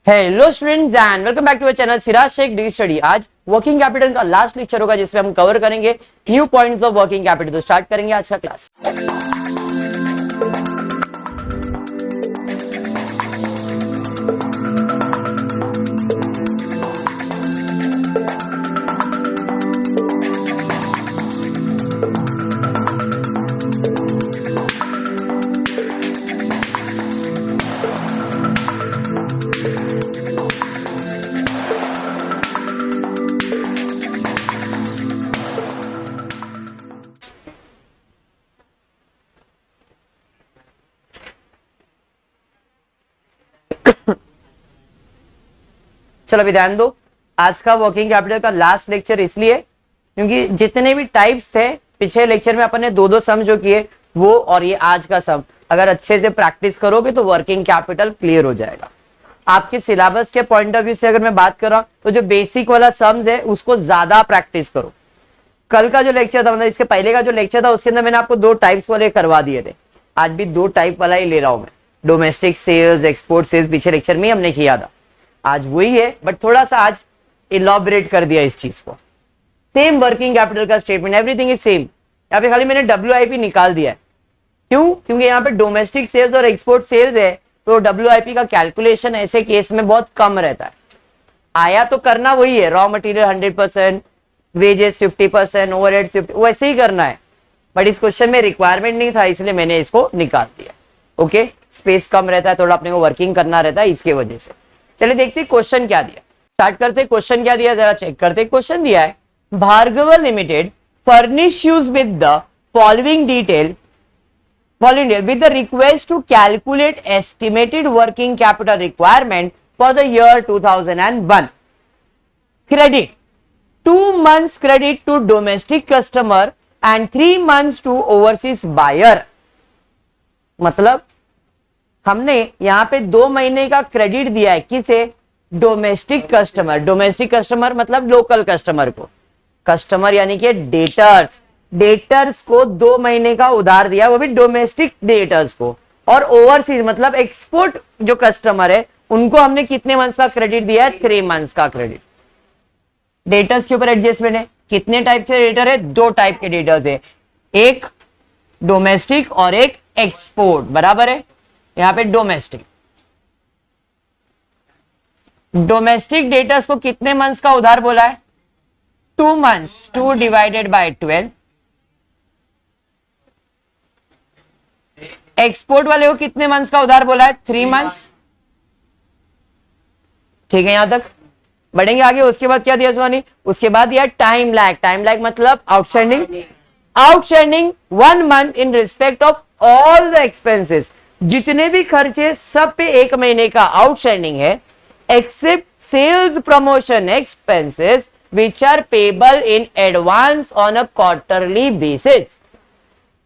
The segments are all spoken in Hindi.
Hello students and welcome back to our channel Siraj Shaikh the study. आज वर्किंग कैपिटल का लास्ट लेक्चर होगा जिसमें हम कवर करेंगे new points of working capital. तो स्टार्ट करेंगे आज का क्लास। चलो अभी ध्यान दो, आज का वर्किंग कैपिटल का लास्ट लेक्चर इसलिए क्योंकि जितने भी टाइप्स थे पिछले लेक्चर में अपन ने दो सम जो किए वो और ये आज का सम अगर अच्छे से प्रैक्टिस करोगे तो वर्किंग कैपिटल क्लियर हो जाएगा। आपके सिलेबस के पॉइंट ऑफ व्यू से अगर मैं बात कर रहा हूं तो जो बेसिक वाला सम्स है उसको ज्यादा प्रैक्टिस करो। कल का जो लेक्चर था मतलब इसके पहले का जो लेक्चर था उसके अंदर मैंने आपको दो टाइप्स वाले करवा दिए थे। आज भी दो टाइप वाला ही ले रहा हूं मैं, डोमेस्टिक सेल्स, एक्सपोर्ट सेल्स। पीछे लेक्चर में हमने किया था, आज वही है बट थोड़ा सा आज इलॉबरेट कर दिया इस चीज को। सेम वर्किंग कैपिटल का स्टेटमेंट, एवरीथिंग इज सेम। यहाँ पे खाली मैंने WIP निकाल दिया है। क्यों? क्योंकि यहाँ पे डोमेस्टिक सेल्स और एक्सपोर्ट सेल्स है तो WIP का कैलकुलेशन ऐसे केस में बहुत कम रहता है। आया तो करना वही है, रॉ मटेरियल 100%, वेजेस 50%, ओवरहेड 50%, वैसे ही करना है। बट इस क्वेश्चन में रिक्वायरमेंट नहीं था इसलिए मैंने इसको निकाल दिया। ओके, स्पेस कम रहता है, थोड़ा अपने को वर्किंग करना रहता है इसके वजह से। चलिए देखते हैं क्वेश्चन क्या दिया। स्टार्ट करते हैं, क्वेश्चन क्या दिया जरा चेक करते हैं। क्वेश्चन दिया है Bhargava limited furnish use with the following detail with the request to calculate estimated working capital requirement for the year 2001. Credit 2 months credit to domestic customer and 3 months to overseas buyer। मतलब हमने यहाँ पे 2 महीने का क्रेडिट दिया है किसे? Domestic customer. डोमेस्टिक कस्टमर मतलब लोकल कस्टमर को, कस्टमर यानी कि डेटर्स। डेटर्स को 2 महीने का उधार दिया, वो भी डोमेस्टिक डेटर्स को। और ओवरसीज मतलब एक्सपोर्ट जो कस्टमर है उनको हमने कितने मंथ्स का क्रेडिट दिया है? 3 मंथ्स का क्रेडिट। डेटर्स के ऊपर एडजस्टमेंट है। कितने टाइप के डेटर है? 2 टाइप के डेटर्स है, एक डोमेस्टिक और एक एक्सपोर्ट। बराबर है। यहां पे डोमेस्टिक डेटर्स को कितने मंथ्स का उधार बोला है? 2 मंथ्स, 2 डिवाइडेड बाय 12। एक्सपोर्ट वाले को कितने मंथ्स का उधार बोला है? 3 मंथ्स। ठीक है, यहां तक बढ़ेंगे आगे। उसके बाद क्या दिया सुहानी? उसके बाद दिया टाइम लैग। टाइम लैग मतलब outstanding 1 month in respect of all the expenses. जितने भी खर्चे सब पे 1 महीने का आउटस्टैंडिंग है, except sales promotion expenses which are payable in advance on a quarterly basis।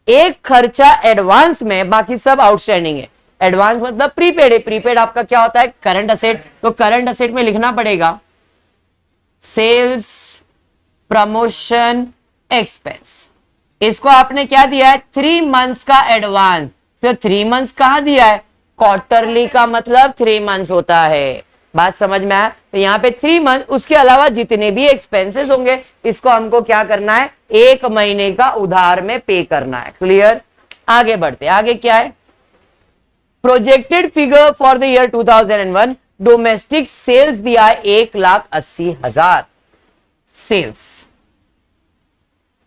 एक खर्चा एडवांस में, बाकी सब आउटस्टैंडिंग है। एडवांस मतलब प्रीपेड है। प्रीपेड आपका क्या होता है? Current asset. तो करंट असेट में लिखना पड़ेगा सेल्स प्रमोशन एक्सपेंस। इसको आपने क्या दिया है? 3 मंथ्स का एडवांस। फिर 3 मंथ्स कहां दिया है? क्वार्टरली का मतलब 3 मंथ्स होता है। बात समझ में आया? तो यहाँ पे 3 मंथ, उसके अलावा जितने भी एक्सपेंसेस होंगे इसको हमको क्या करना है? 1 महीने का उधार में पे करना है। क्लियर? आगे बढ़ते, आगे क्या है? Projected figure for the year 2001 domestic sales दिया है 1,80,000 सेल्स।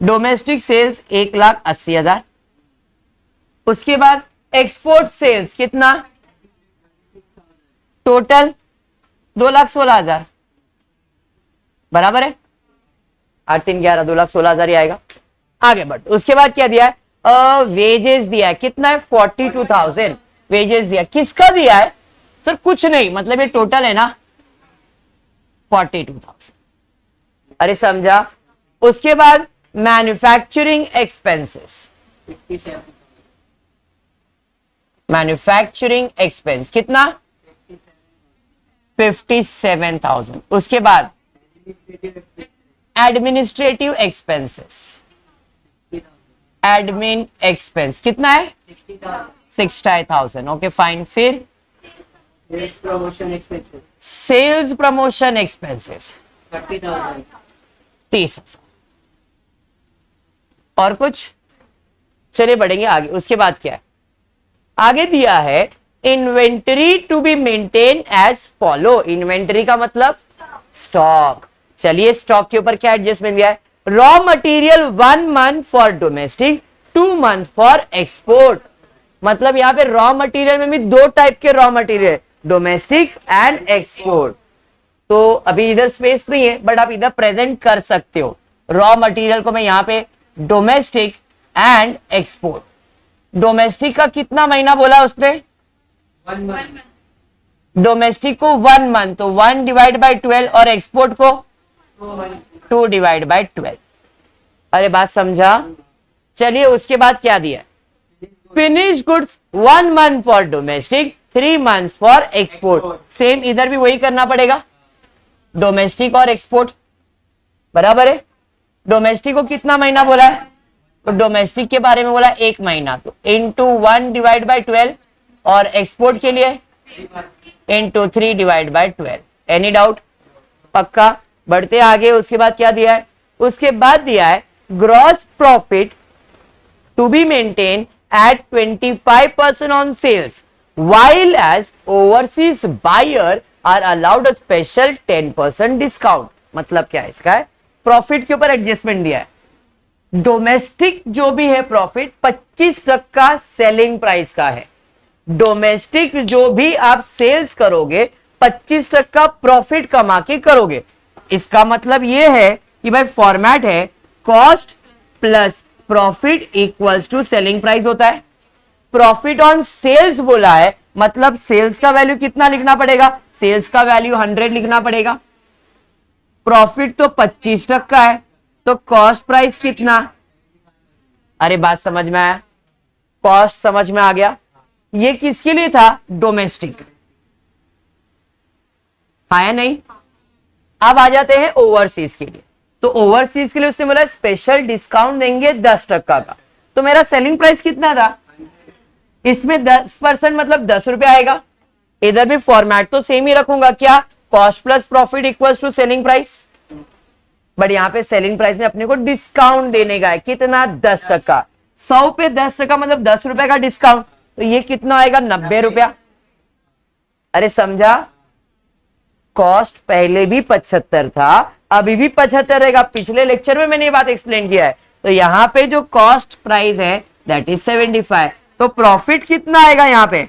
Domestic sales 1,80,000। उसके बाद एक्सपोर्ट सेल्स कितना? टोटल 2,16,000। बराबर है। 8 3 11 2,16,000 ही आएगा। आगे बढ़। उसके बाद क्या दिया है? वेजेस दिया है कितना है? 42,000 वेजेस दिया। किसका दिया है? सर कुछ नहीं, मतलब ये टोटल है ना 42,000। अरे समझा? उसके बाद मैन्युफैक्चरिंग एक्सपेंसेस, मैन्युफैक्चरिंग एक्सपेंस कितना? 57,000। उसके बाद एडमिनिस्ट्रेटिव एक्सपेंसेस, एडमिन एक्सपेंस कितना है? 60,000। Okay fine. फिर सेल्स प्रमोशन एक्सपेंसेस 30,000। और कुछ? चलिए बढ़ेंगे आगे। उसके बाद क्या है? आगे दिया है inventory to be maintain as follow. Inventory का मतलब स्टॉक। चलिए स्टॉक के ऊपर क्या एडजस्टमेंट दिया है? Raw material 1 month for domestic, 2 month for export. मतलब यहां पे रॉ मटेरियल में भी दो टाइप के raw material, domestic and export. तो अभी इधर स्पेस नहीं है, बट आप इधर प्रेजेंट कर सकते हो। रॉ मटेरियल को मैं यहां पे डोमेस्टिक एंड एक्सपोर्ट। डोमेस्टिक का कितना महीना बोला उसने? 1 मंथ। डोमेस्टिक को 1 मंथ, तो 1 डिवाइड बाई 12, और एक्सपोर्ट को 2 डिवाइड बाई 12। अरे बात समझा? चलिए उसके बाद क्या दिया? Finish goods 1 month for domestic, 3 month for export. Same इधर भी वही करना पड़ेगा, डोमेस्टिक और एक्सपोर्ट बराबर है। डोमेस्टिक को कितना महीना बोला है? तो डोमेस्टिक के बारे में बोला 1 महीना, तो इंटू 1 डिवाइड बाई 12, और एक्सपोर्ट के लिए into 3 divide by 12। Any doubt? पक्का? बढ़ते आगे। उसके बाद क्या दिया है? उसके बाद दिया है gross profit to be maintain at 25% on sales, while as overseas buyer are allowed a special 10% discount। मतलब क्या है इसका? है प्रॉफिट के ऊपर एडजस्टमेंट दिया है। डोमेस्टिक जो भी है प्रॉफिट 25% सेलिंग प्राइस का है। डोमेस्टिक जो भी आप सेल्स करोगे 25% प्रॉफिट कमा के करोगे। इसका मतलब यह है कि भाई फॉर्मेट है cost plus profit equals to selling price होता है। प्रॉफिट ऑन सेल्स बोला है, मतलब सेल्स का वैल्यू कितना लिखना पड़ेगा? सेल्स का वैल्यू 100 लिखना पड़ेगा। प्रॉफिट तो 25% है, तो कॉस्ट प्राइस कितना? अरे बात समझ में आया? कॉस्ट समझ में आ गया? ये किसके लिए था? डोमेस्टिक। आया नहीं? अब आ जाते हैं ओवरसीज के लिए। तो ओवरसीज के लिए उसने बोला स्पेशल डिस्काउंट देंगे 10% का। तो मेरा सेलिंग प्राइस कितना था? इसमें 10% मतलब 10 रुपए आएगा। इधर भी फॉर्मेट तो सेम ही रखूंगा, क्या? Cost plus profit equals to selling price. But यहां पे सेलिंग प्राइस में अपने को डिस्काउंट देने का है। कितना? 10%। 100 पे 10% मतलब 10 रुपए का डिस्काउंट, तो ये कितना आएगा? 90 रुपया। अरे समझा? कॉस्ट पहले भी 75 था, अभी भी 75 रहेगा। पिछले लेक्चर में मैंने ये बात एक्सप्लेन किया है। तो यहां पे जो कॉस्ट प्राइस है दैट इज 75, तो प्रॉफिट कितना आएगा यहां पे?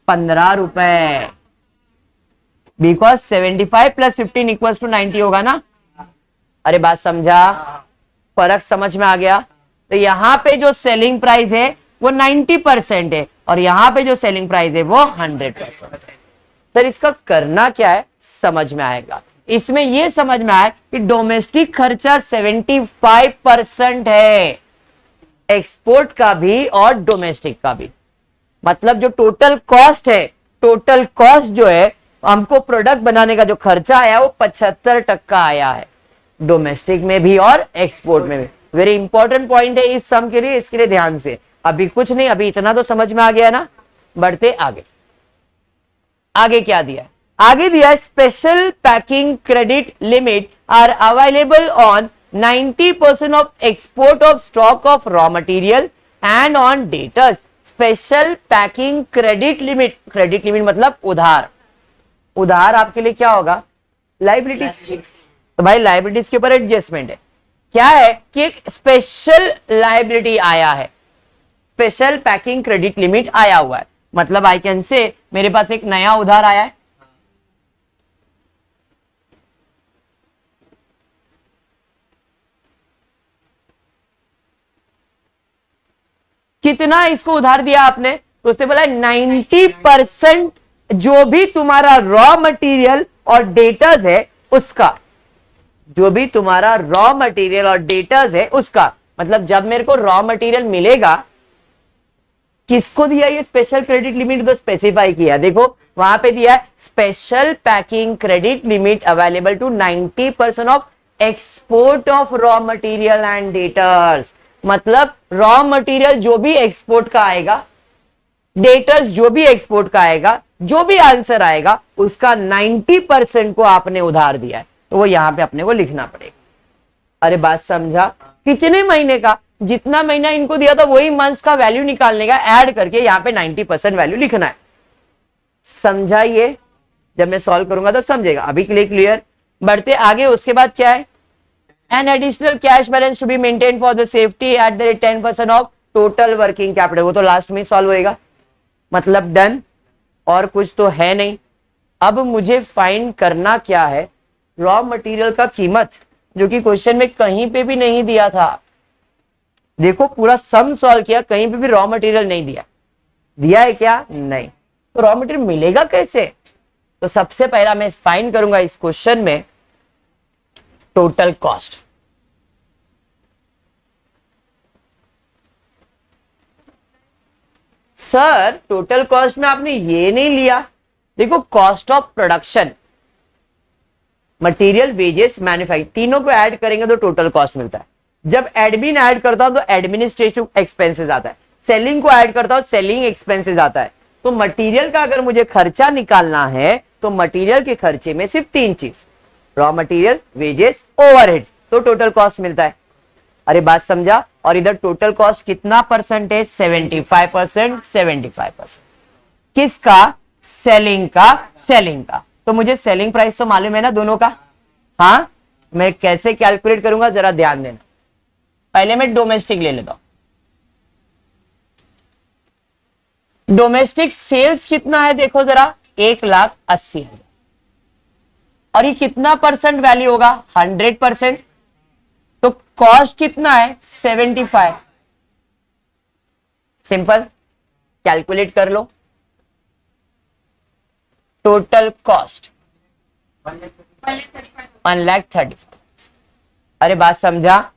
15 रुपए। बिकॉज 75 प्लस 15 इक्वल्स टू 90 होगा ना। अरे बात समझा? फर्क समझ में आ गया? तो यहां पे जो सेलिंग प्राइस है वो 90% है, और यहां पे जो सेलिंग प्राइस है वो 100% है। सर इसका करना क्या है? समझ में आएगा। इसमें यह समझ में आया कि डोमेस्टिक खर्चा 75% है, एक्सपोर्ट का भी और डोमेस्टिक का भी। मतलब जो टोटल कॉस्ट है, टोटल कॉस्ट जो है हमको प्रोडक्ट बनाने का जो खर्चा आया वो 75% आया है, डोमेस्टिक में भी और एक्सपोर्ट में भी। वेरी इंपॉर्टेंट पॉइंट है इस सम के लिए, इसके लिए ध्यान से। अभी कुछ नहीं, अभी इतना तो समझ में आ गया ना। बढ़ते आगे। आगे क्या दिया है? आगे दिया है special packing credit limit are available on 90% of export of stock of raw material and on debtors. Special packing credit limit, credit limit मतलब उधार। उधार आपके लिए क्या होगा? लायबिलिटीज। तो भाई लायबिलिटीज के ऊपर एडजस्टमेंट है। क्या है कि एक स्पेशल लायबिलिटी आया है, स्पेशल पैकिंग क्रेडिट लिमिट आया हुआ है। मतलब आई कैन से मेरे पास एक नया उधार आया है, कितना इसको उधार दिया आपने? तो उसने बोला 90% जो भी तुम्हारा रॉ मटेरियल और डेटर्स है उसका, जो भी तुम्हारा रॉ मटेरियल और डेटर्स है उसका। मतलब जब मेरे को रॉ मटेरियल मिलेगा, किसको दिया ये स्पेशल क्रेडिट लिमिट? तो स्पेसिफाई किया, देखो वहां पे दिया है special packing credit limit available to 90% of export of raw material and debtors. मतलब रॉ मटेरियल जो भी एक्सपोर्ट का आएगा डेटर्स जो भी एक्सपोर्ट का आएगा, जो भी आंसर आएगा उसका 90% को आपने उधार दिया है, तो वो यहां पे अपने को लिखना पड़ेगा। अरे बात समझा? कितने महीने का, जितना महीना इनको दिया था वही मंथ्स का वैल्यू निकालने का, ऐड करके यहाँ पे 90% वैल्यू लिखना है। समझा? ये जब मैं सॉल्व करूंगा तो समझेगा। अभी के लिए क्लियर? बढ़ते आगे। उसके बाद क्या है? An additional cash balance to be maintain for the safety at the rate 10% of total working capital. वो तो लास्ट में सॉल्व होएगा, मतलब डन। और कुछ तो है नहीं। अब मुझे फाइंड करना क्या है? रॉ मटेरियल का कीमत, जो कि क्वेश्चन में कहीं पे भी नहीं दिया था। देखो पूरा सम सॉल्व किया, कहीं पे भी रॉ मटेरियल नहीं दिया। दिया है क्या? नहीं। तो रॉ मटेरियल मिलेगा कैसे? तो सबसे पहला मैं फाइंड करूंगा इस क्वेश्चन में total cost. Sir total cost में आपने ये नहीं लिया। देखो cost of production, material, wages, manufacturing, तीनों को ऐड करेंगे तो टोटल कॉस्ट मिलता है। जब एडमिन ऐड करता हूं तो एडमिनिस्ट्रेटिव एक्सपेंसेस आता है, सेलिंग को ऐड करता हूं सेलिंग एक्सपेंसेस आता है। तो मटेरियल का अगर मुझे खर्चा निकालना है तो मटेरियल के खर्चे में सिर्फ 3 चीज, रॉ मटेरियल, वेजेस, ओवरहेड, तो टोटल कॉस्ट मिलता है। अरे बात समझा? और इधर टोटल कॉस्ट कितना परसेंट है? 75%। 75% किसका? सेलिंग का। सेलिंग का। तो मुझे सेलिंग प्राइस तो मालूम है ना दोनों का? हाँ, मैं कैसे कैलकुलेट करूंगा जरा ध्यान देना। पहले मैं डोमेस्टिक ले लेता हूं। डोमेस्टिक सेल्स कितना है देखो जरा, 1,80,000। और ये कितना परसेंट वैल्यू होगा? 100%। तो कॉस्ट कितना है? 75। सिंपल, कैलकुलेट कर लो। Total cost 1,35,000। अरे बात समझा?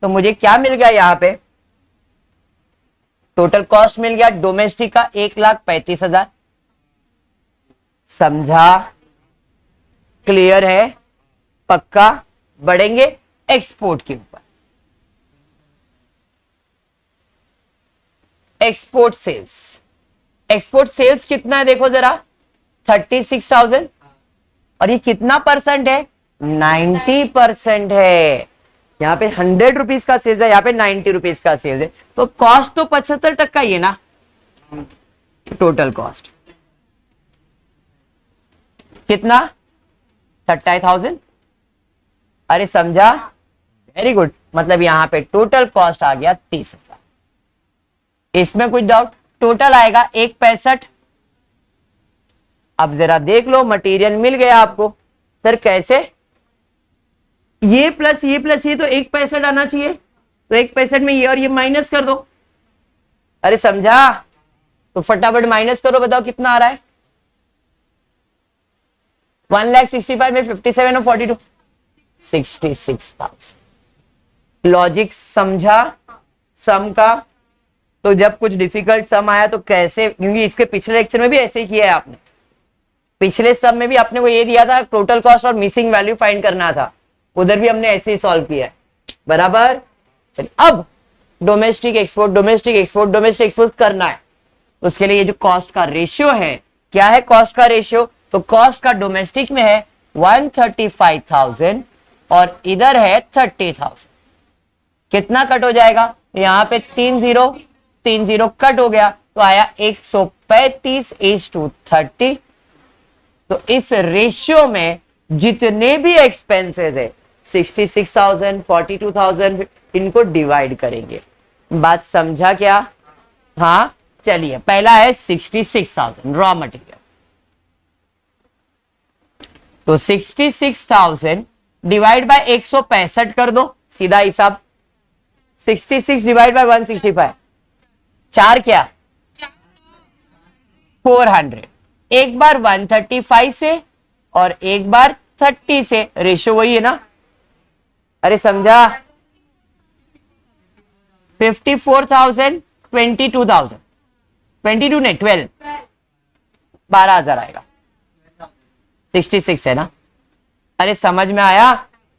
तो मुझे क्या मिल गया यहां पे? टोटल कॉस्ट मिल गया डोमेस्टिक का 1,35,000। समझा? क्लियर है? पक्का? बढ़ेंगे एक्सपोर्ट के ऊपर। एक्सपोर्ट सेल्स, एक्सपोर्ट सेल्स कितना है देखो जरा, 36,000। और ये कितना परसेंट है? 90% है। यहाँ पे 100 रुपीज का सेल्स है, यहाँ पे 90 रुपीज का सेल्स है, तो कॉस्ट तो 75% ही है ना। टोटल कॉस्ट कितना? 30,000। अरे समझा? Very good. मतलब यहां पे टोटल कॉस्ट आ गया 30,000। इसमें कुछ डाउट? टोटल आएगा 1,65। अब जरा देख लो, मटेरियल मिल गया आपको। सर कैसे? ये प्लस ये प्लस ये, तो 1,65 आना चाहिए। तो 1,65 में ये और ये माइनस कर दो। अरे समझा? तो फटाफट माइनस करो, बताओ कितना आ रहा है? 1,65,000 में 57 और 42, 66,000। लॉजिक समझा सम का? तो जब कुछ डिफिकल्ट सम आया तो कैसे, क्योंकि इसके पिछले लेक्चर में भी ऐसे ही किया है आपने। पिछले सम में भी आपने को ये दिया था टोटल कॉस्ट और मिसिंग वैल्यू फाइंड करना था, उधर भी हमने ऐसे ही सॉल्व किया है। बराबर? चलिए अब domestic export, domestic export, domestic export करना है। उसके लिए ये जो कॉस्ट का रेशियो है, क्या है कॉस्ट का रेशियो? तो कॉस्ट का डोमेस्टिक में है 135,000 और इधर है 30,000। कितना कट हो जाएगा? यहां पे 3 0 कट हो गया, तो आया 135:30। तो इस रेशियो में जितने भी एक्सपेंसेस है 66,000, 42,000, इनको डिवाइड करेंगे। बात समझा क्या? हाँ चलिए, पहला है 66,000 रॉ मटेरियल। तो 66,000 डिवाइड बाय 165 कर दो, सीधा हिसाब। 66 डिवाइड बाय 165, 4 क्या? 400। एक बार 135 से और एक बार 30 से, रेशियो वही है ना। अरे समझा? 54,000, 22,000, 22 नहीं 12, 12,000 आएगा। 66 है ना। अरे समझ में आया?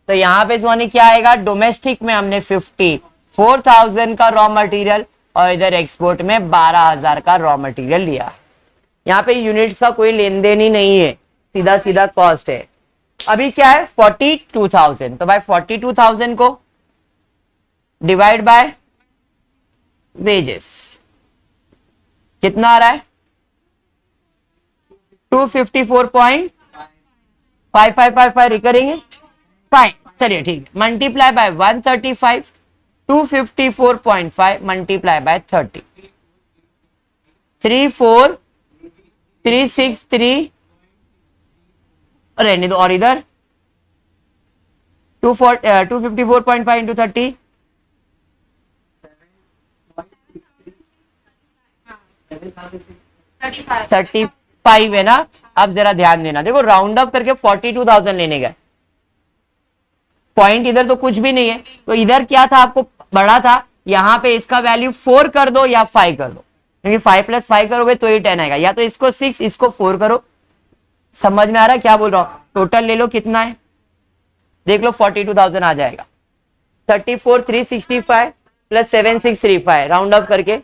तो यहां पे जोनी क्या आएगा? डोमेस्टिक में हमने 54,000 का रॉ मटेरियल और इधर एक्सपोर्ट में 12,000 का रॉ मटेरियल लिया। यहाँ पे यूनिट्स का कोई लेन देन ही नहीं है, सीधा सीधा कॉस्ट है। अभी क्या है 42,000, तो भाई 42,000 को डिवाइड बाय वेजेस कितना आ रहा है 254.5555 रिकरिंग फाइन। चलिए ठीक है, मल्टीप्लाई बाय 135, 254.5 मल्टीप्लाई बाय 30, 34363 रहने दो, और इधर 254.5 इंटू 30 35 है ना। अब जरा ध्यान देना, देखो राउंड अप करके 42,000 लेने गए, पॉइंट इधर तो कुछ भी नहीं है, तो इधर क्या था आपको बड़ा था, यहां पे इसका वैल्यू 4 कर दो या 5 कर दो, क्योंकि 5 + 5 करोगे तो ही 10 आएगा, या तो इसको 6 इसको 4 करो। समझ में आ रहा है क्या बोल रहा हूं? टोटल ले लो कितना है, देख लो 42,000 आ जाएगा। 34,365 प्लस 7,635 राउंड अप करके,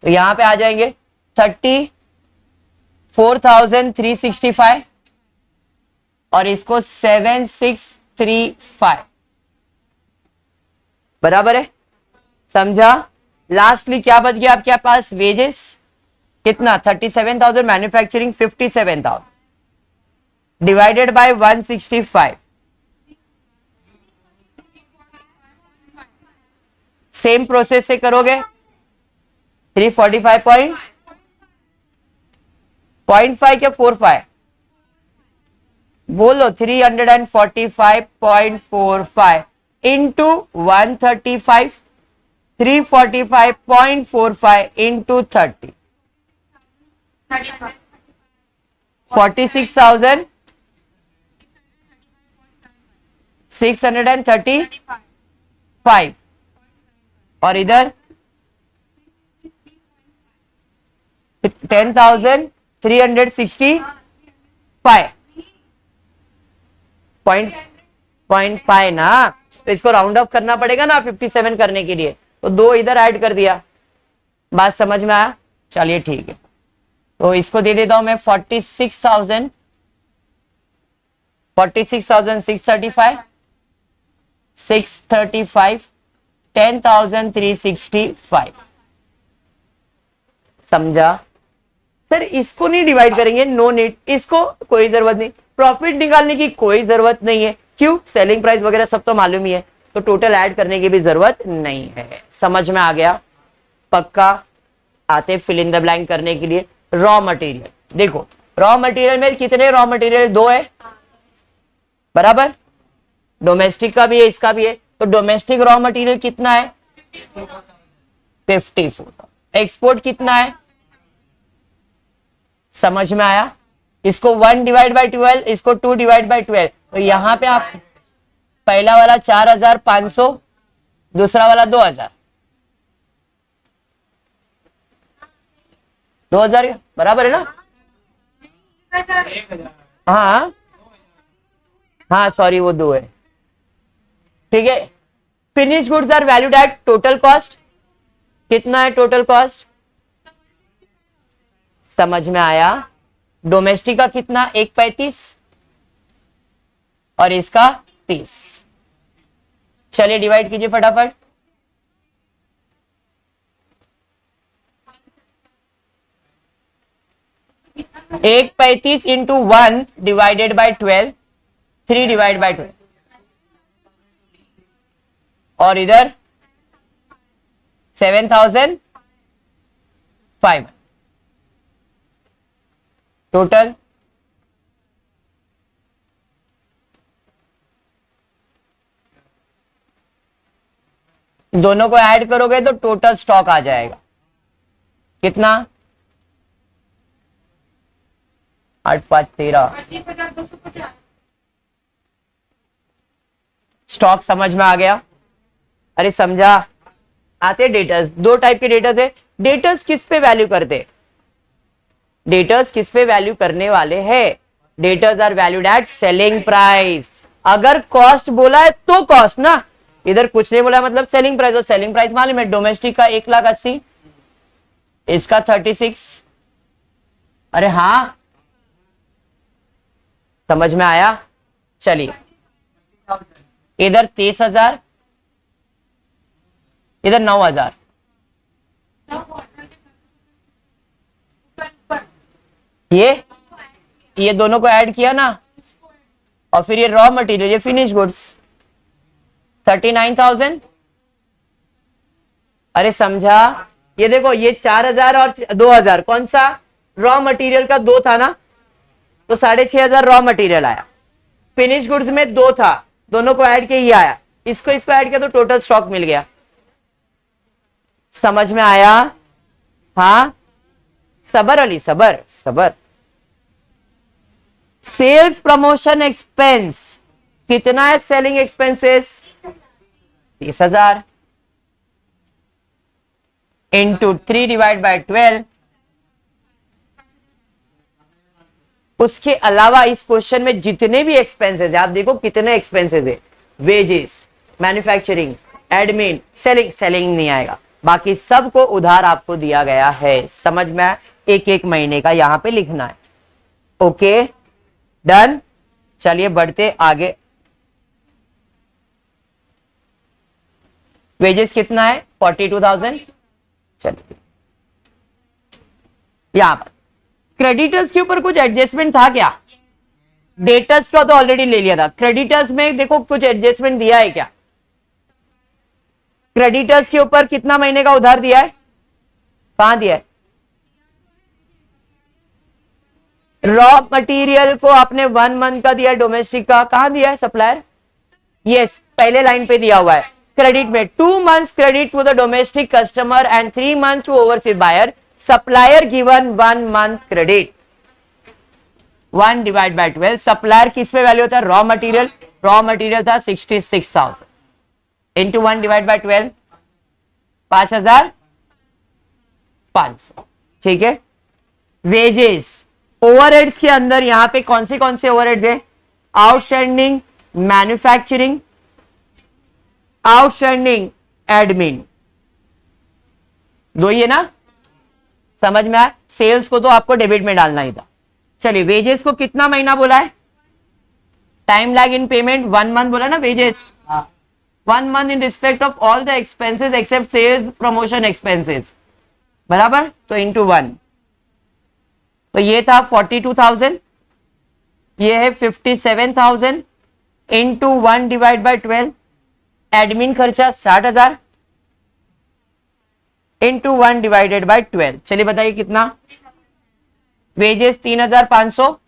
तो यहां पे आ जाएंगे 34,365 और इसको 7,635 बराबर है, समझा। लास्टली क्या बच गया आपके पास, वेजेस कितना 37,000, manufacturing 57,000 divided by 165, same process से करोगे 345.5 क्या 45 बोलो, 345.45 इंटू 135, 345.45 इंटू 30, 46,635 और इधर 10,365 पॉइंट 5 ना, तो इसको राउंड अप करना पड़ेगा ना 57 करने के लिए, तो 2 इधर ऐड कर दिया। बात समझ में आया? चलिए ठीक है, तो इसको दे देता हूं मैं 46,635 635 10,365 समझा। सर इसको नहीं डिवाइड करेंगे, नो नीड, इसको कोई जरूरत नहीं, प्रॉफिट निकालने की कोई जरूरत नहीं है, क्यों सेलिंग प्राइस वगैरह सब तो मालूम ही है, तो टोटल ऐड करने की भी जरूरत नहीं है। समझ में आ गया? पक्का। आते फिल इन द ब्लैंक करने के लिए। रॉ मटेरियल, देखो रॉ मटेरियल में कितने रॉ मटेरियल, 2 है बराबर, डोमेस्टिक का भी है इसका भी है, तो डोमेस्टिक रॉ मटेरियल कितना है 54, एक्सपोर्ट कितना है, समझ में आया? इसको 1 डिवाइड बाई 12, इसको 2 डिवाइड बाई 12, तो यहां पे आप पहला वाला 4,500, दूसरा वाला 2,000, 2,000 बराबर है ना? हाँ हाँ सॉरी वो 2 है, ठीक है। Finish goods are valued at total cost, कितना है टोटल कॉस्ट, समझ में आया? डोमेस्टिक का कितना 135 और इसका 30, चलिए डिवाइड कीजिए फटाफट। एक 35 into 1 divided by 12, 3 divide by 12 और इधर 7,500 टोटल। दोनों को ऐड करोगे तो टोटल स्टॉक आ जाएगा कितना 8 5 13। स्टॉक समझ में आ गया? अरे समझा? आते डेटर्स, 2 टाइप के डेटर्स है। डेटर्स किस पे वैल्यू करते, डेटर्स किस पे वैल्यू करने वाले हैं, debtors are valued at selling price. अगर कॉस्ट बोला है तो कॉस्ट ना, इधर कुछ नहीं बोला, मतलब सेलिंग प्राइस, और सेलिंग प्राइस मालूम है डोमेस्टिक का 1,80,000, इसका 36। अरे हाँ, समझ में आया। चलिए इधर 23,000, इधर 9,000। ये दोनों को ऐड किया ना, और फिर ये रॉ मटेरियल, ये फिनिश गुड्स 39,000। अरे समझा, ये देखो ये 4,000 और 2,000 कौन सा, रॉ मटेरियल का 2 था ना, तो 6,500 रॉ मटेरियल आया। फिनिश गुड्स में 2 था, दोनों को ऐड किया ये आया, इसको ऐड किया तो टोटल स्टॉक मिल गया। समझ में आया। हाँ सबर अली, सबर सबर। सेल्स प्रमोशन एक्सपेंस कितना है, selling expenses 30,000 into 3 divide by 12। उसके अलावा इस क्वेश्चन में जितने भी एक्सपेंसेस है, आप देखो कितने एक्सपेंसेस है, wages, manufacturing, admin, selling, selling नहीं आएगा, बाकी सब को उधार आपको दिया गया है। समझ में, एक एक महीने का यहां पे लिखना है। Okay done. चलिए बढ़ते आगे। वेजेस कितना है 42,000। चलिए यहां पर क्रेडिटर्स के ऊपर कुछ एडजस्टमेंट था क्या, डेटर्स का तो ऑलरेडी ले लिया था, क्रेडिटर्स में देखो कुछ एडजस्टमेंट दिया है क्या, क्रेडिटर्स के ऊपर कितना महीने का उधार दिया है, कहां दिया है, रॉ मटेरियल को आपने 1 मंथ का दिया है, डोमेस्टिक का कहां दिया है, सप्लायर, यस पहले लाइन पे दिया हुआ है। क्रेडिट में 2 months credit to the domestic customer and 3 months to overseas buyer, supplier given 1 month credit, 1 divide by 12। Supplier किस पे वैल्यू होता है, रॉ मटेरियल, रॉ मटेरियल था 66,000 इंटू 1 डिवाइड बाय 12, 5,500। ठीक है। वेजेस, ओवरहेड्स के अंदर यहां पे कौन से ओवरहेड्स है, आउटस्टैंडिंग मैन्युफैक्चरिंग, आउटस्टैंडिंग एडमिन, 2 ही है ना, समझ में आया। सेल्स को तो आपको डेबिट में डालना ही था। चलिए वेजेस को कितना महीना बोला है, time lag in payment 1 month बोला ना wages, 1 month in respect of all the expenses except sales promotion expenses, बराबर, तो इंटू 1, तो ये था 42,000, ये है 57,000 इंटू 1 डिवाइड बाय 12, एडमिन खर्चा 60,000 इंटू 1 डिवाइडेड बाय 12। चलिए बताइए कितना, वेजेस 3,500,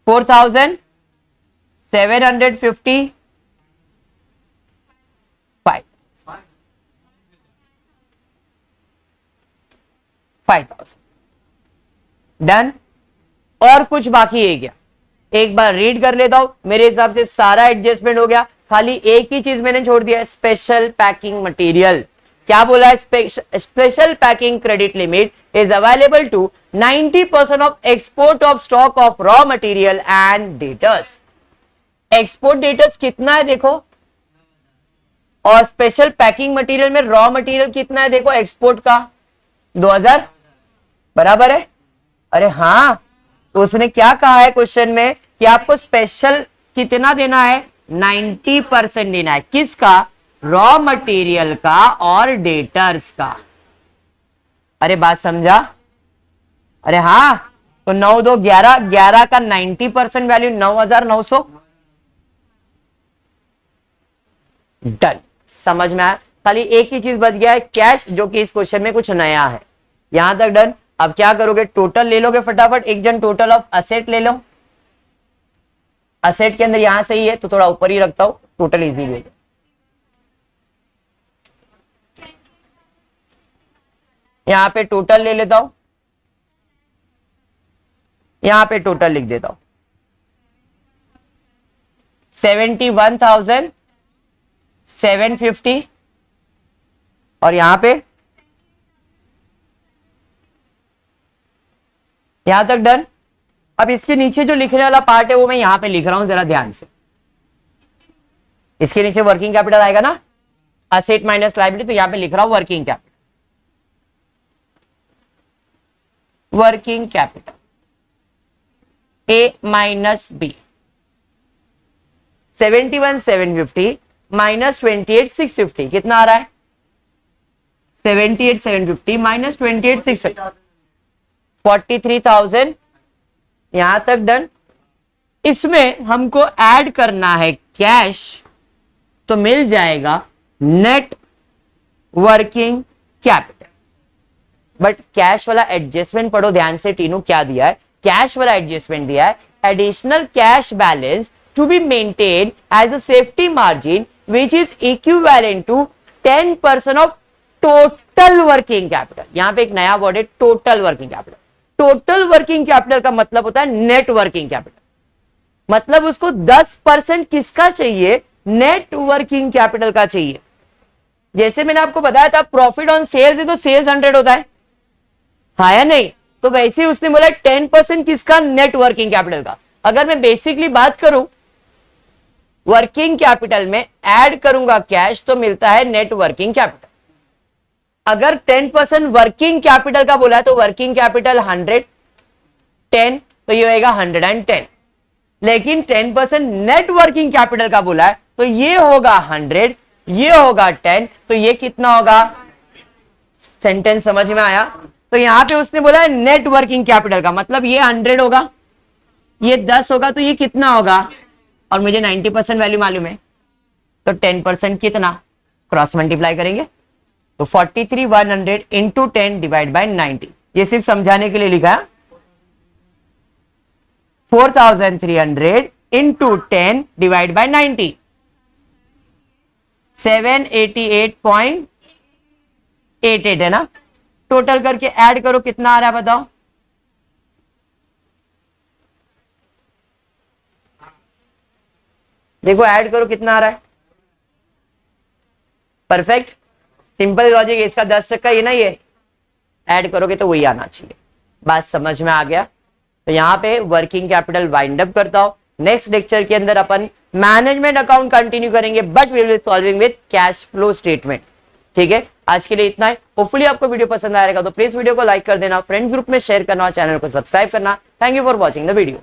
4,750, 5,000 डन। और कुछ बाकी है क्या, एक बार रीड कर लेता हूं, मेरे हिसाब से सारा एडजस्टमेंट हो गया, खाली एक ही चीज मैंने छोड़ दिया, स्पेशल पैकिंग मटेरियल। क्या बोला है, special packing credit limit is available to 90% of export of stock of raw material and debtors. Export debtors कितना है देखो, और स्पेशल पैकिंग मटेरियल में रॉ मटेरियल कितना है देखो, एक्सपोर्ट का 2,000, बराबर है। अरे हाँ, तो उसने क्या कहा है क्वेश्चन में कि आपको स्पेशल कितना देना है, 90% देना है, किसका, रॉ मटेरियल का और डेटर्स का। अरे बात समझा, अरे हाँ, तो 9 2 11, 11 का 90% वैल्यू 9,900 डन। समझ में आया, खाली एक ही चीज बच गया है, कैश, जो कि इस क्वेश्चन में कुछ नया है। यहां तक डन। अब क्या करोगे, टोटल ले लोगे फटाफट, एक जन टोटल ऑफ असेट ले लो, असेट के अंदर यहां से ही है तो थोड़ा ऊपर ही रखता हूं, टोटल इजी ले लो। यहां पे टोटल ले लेता हूं, यहां पे टोटल लिख देता हूं, 71,750, और यहां पे, यहां तक डन। अब इसके नीचे जो लिखने वाला पार्ट है वो मैं यहां पे लिख रहा हूं, जरा ध्यान से। इसके नीचे वर्किंग कैपिटल आएगा ना, असेट माइनस लायबिलिटी, तो यहां पे लिख रहा हूं working capital, working capital A minus B, 71,750 minus 28,650 कितना आ रहा है, 78,750 माइनस 28,650, 43,000। यहां तक डन। इसमें हमको ऐड करना है कैश, तो मिल जाएगा net working capital. But cash वाला एडजस्टमेंट पढ़ो ध्यान से, टीनू क्या दिया है, कैश वाला एडजस्टमेंट दिया है, additional cash balance to be maintain as a safety margin which is equivalent to 10% of total working capital. यहां पे एक नया वर्ड है, total working capital. Total working capital का मतलब होता है नेट वर्किंग कैपिटल, मतलब उसको 10% किसका चाहिए, नेट वर्किंग कैपिटल का चाहिए। जैसे मैंने आपको बताया था प्रॉफिट ऑन सेल्स है तो सेल्स 100 होता है, हाँ या नहीं, तो वैसे ही उसने बोला 10% किसका, नेट वर्किंग कैपिटल का। अगर मैं बेसिकली बात करूं वर्किंग कैपिटल में ऐड करूंगा कैश तो मिलता है नेट वर्किंग कैपिटल। अगर 10% वर्किंग कैपिटल का बोला है तो वर्किंग कैपिटल 110, तो ये होगा 110। लेकिन 10% नेट वर्किंग कैपिटल का बोला है तो ये होगा 100, ये होगा 10, तो ये कितना होगा, सेंटेंस समझ में आया। तो यहां पे उसने बोला है नेट वर्किंग कैपिटल का मतलब ये 100 होगा, ये 10 होगा, तो ये कितना होगा, और मुझे 90% वैल्यू मालूम है, तो 10% कितना, क्रॉस मल्टीप्लाई करेंगे तो 43,100 इंटू 10 डिवाइड बाय 90। ये सिर्फ समझाने के लिए लिखा है, 4,300 इंटू 10 डिवाइड बाय 90, 788.88 है ना। टोटल करके ऐड करो कितना आ रहा है बताओ, देखो ऐड करो कितना आ रहा है, परफेक्ट सिंपल लॉजिक। इसका 10% ये ना, ये ऐड करोगे तो वही आना चाहिए। बात समझ में आ गया। तो यहां पे वर्किंग कैपिटल वाइंड अप करता हूं। नेक्स्ट लेक्चर के अंदर अपन मैनेजमेंट अकाउंट कंटिन्यू करेंगे, but we will solving with cash flow statement. ठीक है, आज के लिए इतना है। होपफुली आपको वीडियो पसंद आएगा तो प्लीज वीडियो को लाइक कर देना, फ्रेंड्स ग्रुप में शेयर करना, चैनल को सब्सक्राइब करना। Thank you for watching the video.